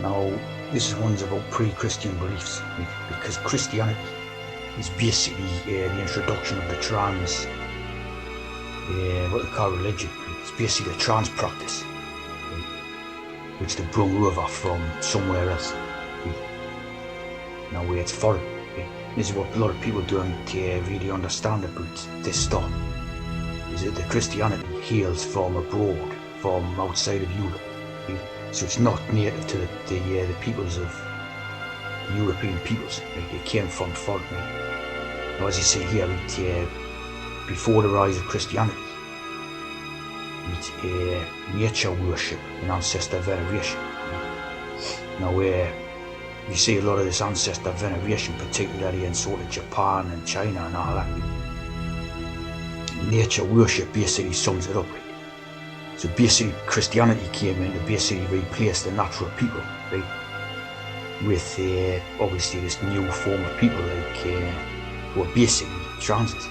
Now, this one's about pre-Christian beliefs, because Christianity is basically the introduction of the trans, what they call religion. It's basically a trans practice, which they brought over from somewhere else. Now, where it's foreign. This is what a lot of people don't really understand about this stuff. Is that the Christianity hails from abroad, from outside of Europe. So it's not native to the peoples of the European peoples. It came from foreign. Now, as you see here, before the rise of Christianity, nature worship and ancestor veneration. Now, you see a lot of this ancestor veneration, particularly in sort of Japan and China and all that. Nature worship basically sums it up. So basically Christianity came in to basically replace the natural people, right? With obviously this new form of people who are basically transes.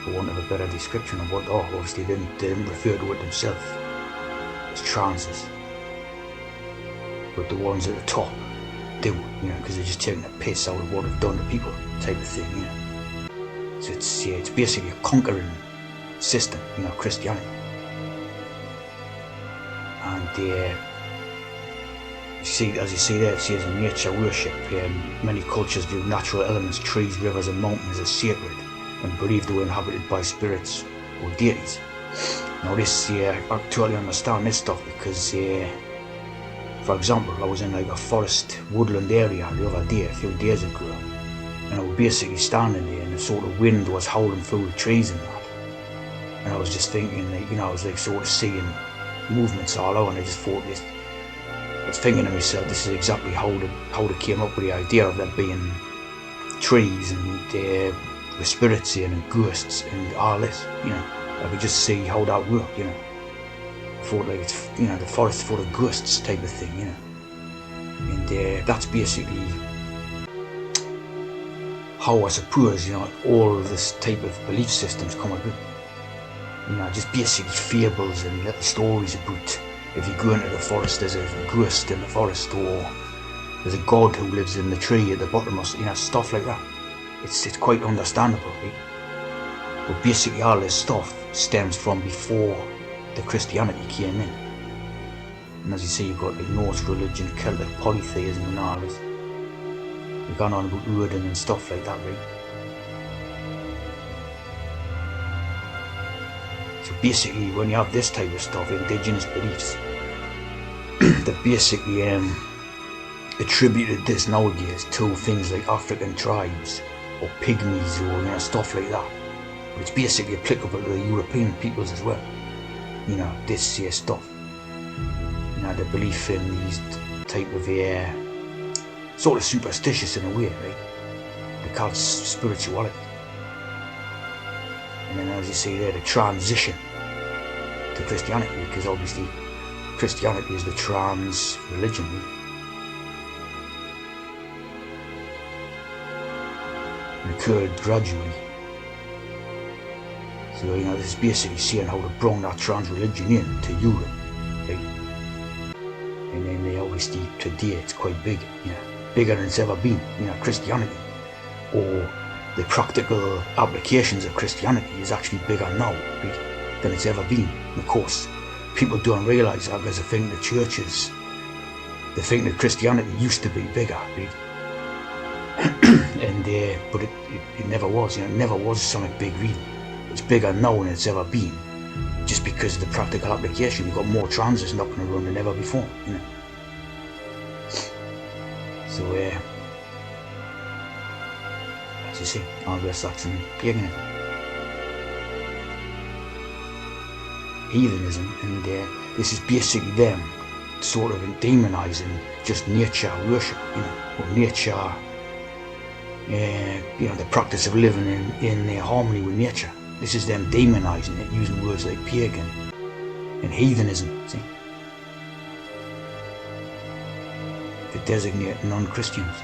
For want of a better description of what obviously they didn't refer to it themselves as transes. But the ones at the top do, because they're just taking the piss out of what they've done to people, type of thing, So it's basically a conquering system, Christianity. And as you see there, it says in nature worship, many cultures view natural elements, trees, rivers and mountains as sacred and believe they were inhabited by spirits or deities. Now this, I totally understand this stuff because, for example, I was in like a forest woodland area the other day, a few days ago, and I was basically standing there and the sort of wind was howling through the trees and that. And I was just thinking, I was like sort of seeing movements all over, and I just thought this. I was thinking to myself, this is exactly how they came up with the idea of there being trees and with spirits in and ghosts and all this. I could just see how that worked. I thought like it's the forest full of ghosts type of thing. And that's basically how I suppose all of this type of belief systems come about. Just basically fables and little stories about if you go into the forest there's a ghost in the forest, or there's a god who lives in the tree at the bottom, or stuff like that. It's quite understandable, right? But basically all this stuff stems from before the Christianity came in. And as you see, you've got like Norse religion, Celtic polytheism and all this. We've gone on about Odin and stuff like that, right? So basically, when you have this type of stuff, indigenous beliefs, they basically attributed this nowadays to things like African tribes or pygmies or stuff like that. But it's basically applicable to the European peoples as well. This stuff. The belief in these type of sort of superstitious in a way, right? They call it spirituality. And then as you see there, the transition to Christianity, because obviously Christianity is the trans religion. It occurred gradually. So this is basically seeing how they brought that trans religion in to Europe, right? And then they obviously today it's quite big, bigger than it's ever been. Christianity, or the practical applications of Christianity, is actually bigger now, right, than it's ever been. And of course, people don't realise that because they think that Christianity used to be bigger, right? And but it never was. It never was something big, really. It's bigger now than it's ever been, just because of the practical application. We've got more transits knocking around than ever before. So as you see, Anglo-Saxon paganism, heathenism, and this is basically them sort of demonising just nature worship, or nature, the practice of living in harmony with nature. This is them demonising it, using words like pagan and heathenism, see, to designate non-Christians.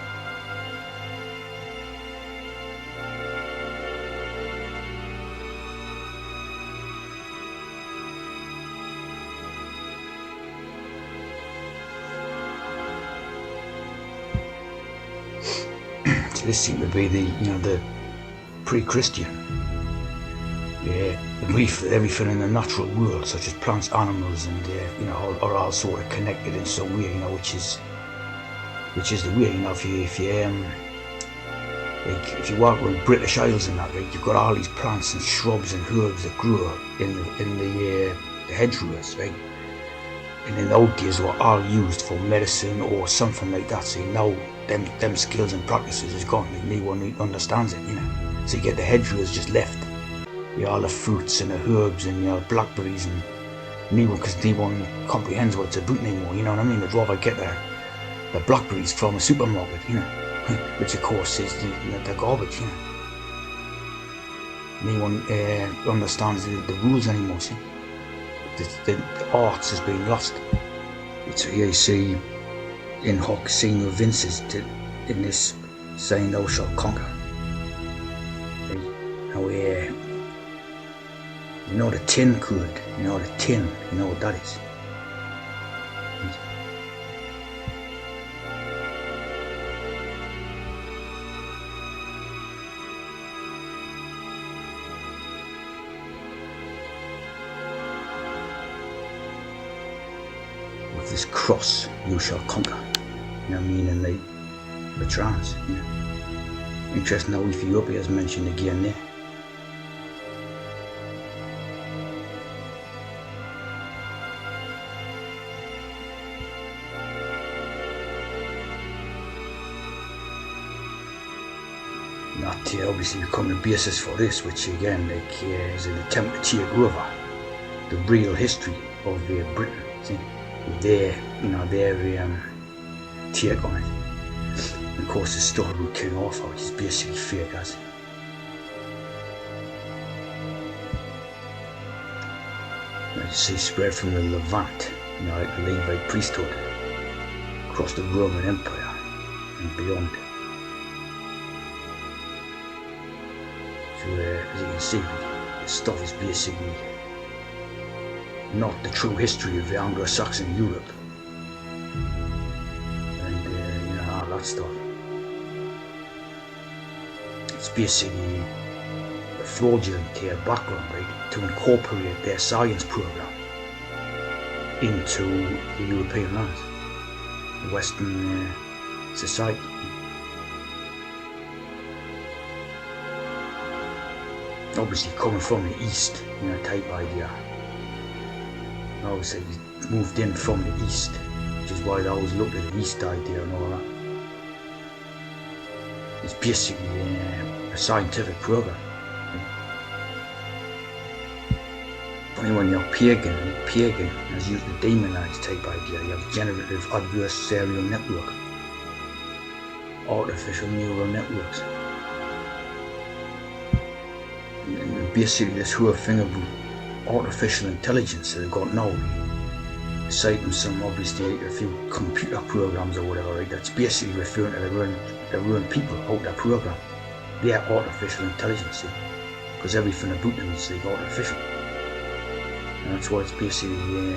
So this seemed to be the pre-Christian. The belief that everything in the natural world, such as plants, animals, and are all sort of connected in some way, which is the way. If you walk around British Isles and that, right, you've got all these plants and shrubs and herbs that grow in the hedgerows, right? And in the old days were all used for medicine or something like that. So now them skills and practices is gone. Like, no one understands it, So you get the hedgerows just left. All the fruits and the herbs and blackberries and because no one comprehends what it's about anymore. You know what I mean? They'd rather get the blackberries from a supermarket, which of course is the garbage. No one understands the rules anymore. See, the arts has been lost. It's here you see in hoc signo vinces in this saying, "Thou shalt conquer." Now, the tin code, the tin, what that is. With this cross, you shall conquer. Meaning the trans. Interesting how Ethiopia is mentioned again there. That obviously become the basis for this, which again is an attempt to take over the real history of Britain. See, their take on it. And of course, the story about King Arthur, which is basically fake as. You see, spread from the Levant, like the Levite priesthood, across the Roman Empire and beyond. So as you can see, this stuff is basically not the true history of the Anglo-Saxon Europe and all that stuff. It's basically a fraudulent background, right, to incorporate their science program into the European lands, the Western society. Obviously coming from the East, type idea. Obviously moved in from the East, which is why they always look at the East idea and all that. It's basically a scientific program. Funny when you're pagan as used the demonized type idea. You have generative adversarial network, artificial neural networks. And basically this whole thing about artificial intelligence that they've got now, aside from some obviously a few computer programs or whatever, right, that's basically referring to their own people out their program. They are artificial intelligence, because everything about them is like artificial. And that's what it's basically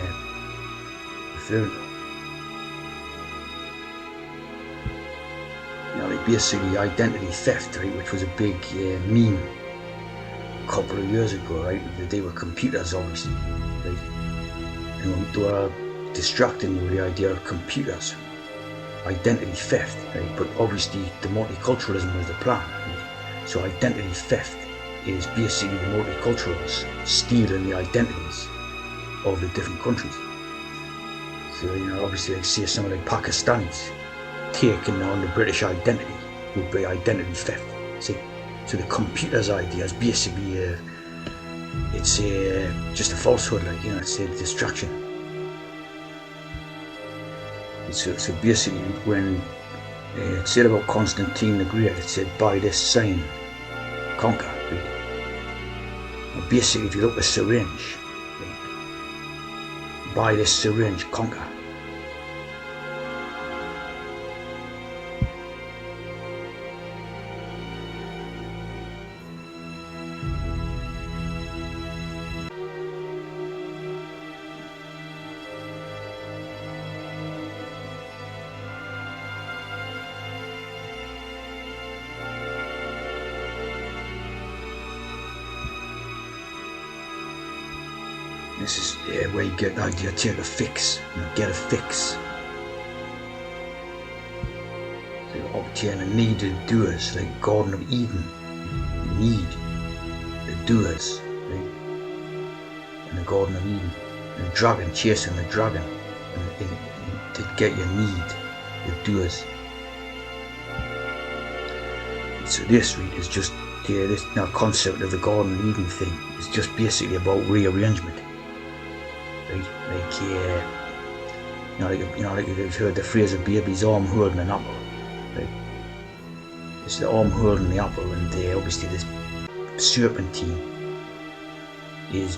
referring to. Like basically identity theft, right, which was a big meme a couple of years ago, right? They were computers, obviously, right? And they were distracting you with the idea of computers, identity theft, right? But obviously, the multiculturalism was the plan, right? So identity theft is basically the multiculturalists stealing the identities of the different countries. So obviously, like say something like Pakistanis taking on the British identity would be identity theft. See. So the computer's idea is basically it's just a falsehood, like it's a distraction. So basically, when it said about Constantine the Great, it said, "By this sign, conquer." Right? And basically, if you look at the syringe, right? By this syringe, conquer. This is where you get the idea, take a fix, get a fix. So obtain a need to doers, like Garden of Eden. You need the doers, right? In the Garden of Eden. The dragon, chasing the dragon, and to get your need, the doers. So this read is just this concept of the Garden of Eden thing is just basically about rearrangement, right? Like you've heard the phrase of baby's arm holding an apple, right? It's the arm holding the apple, and obviously this serpentine is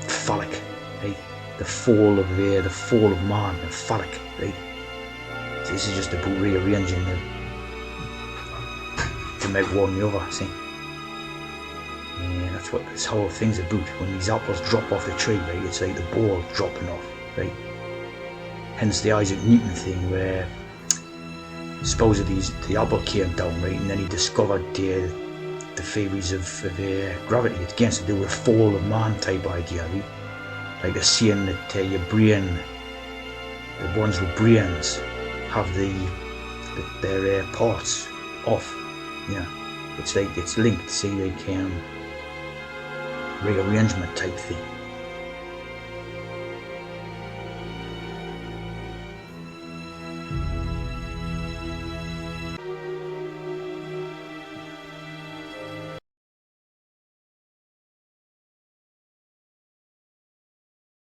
phallic, right? The fall of man, the phallic, right? So this is just about rearranging them to make one the other, see? Yeah, that's what this whole thing's about. When these apples drop off the tree, right, it's like the ball dropping off, right? Hence the Isaac Newton thing, where supposedly the apple came down, right, and then he discovered the theories of gravity. It's against to do with fall of man type idea, right? Like they're saying that your brain, the ones with brains, have their parts off. Yeah, it's like it's linked. See, like rearrangement type thing.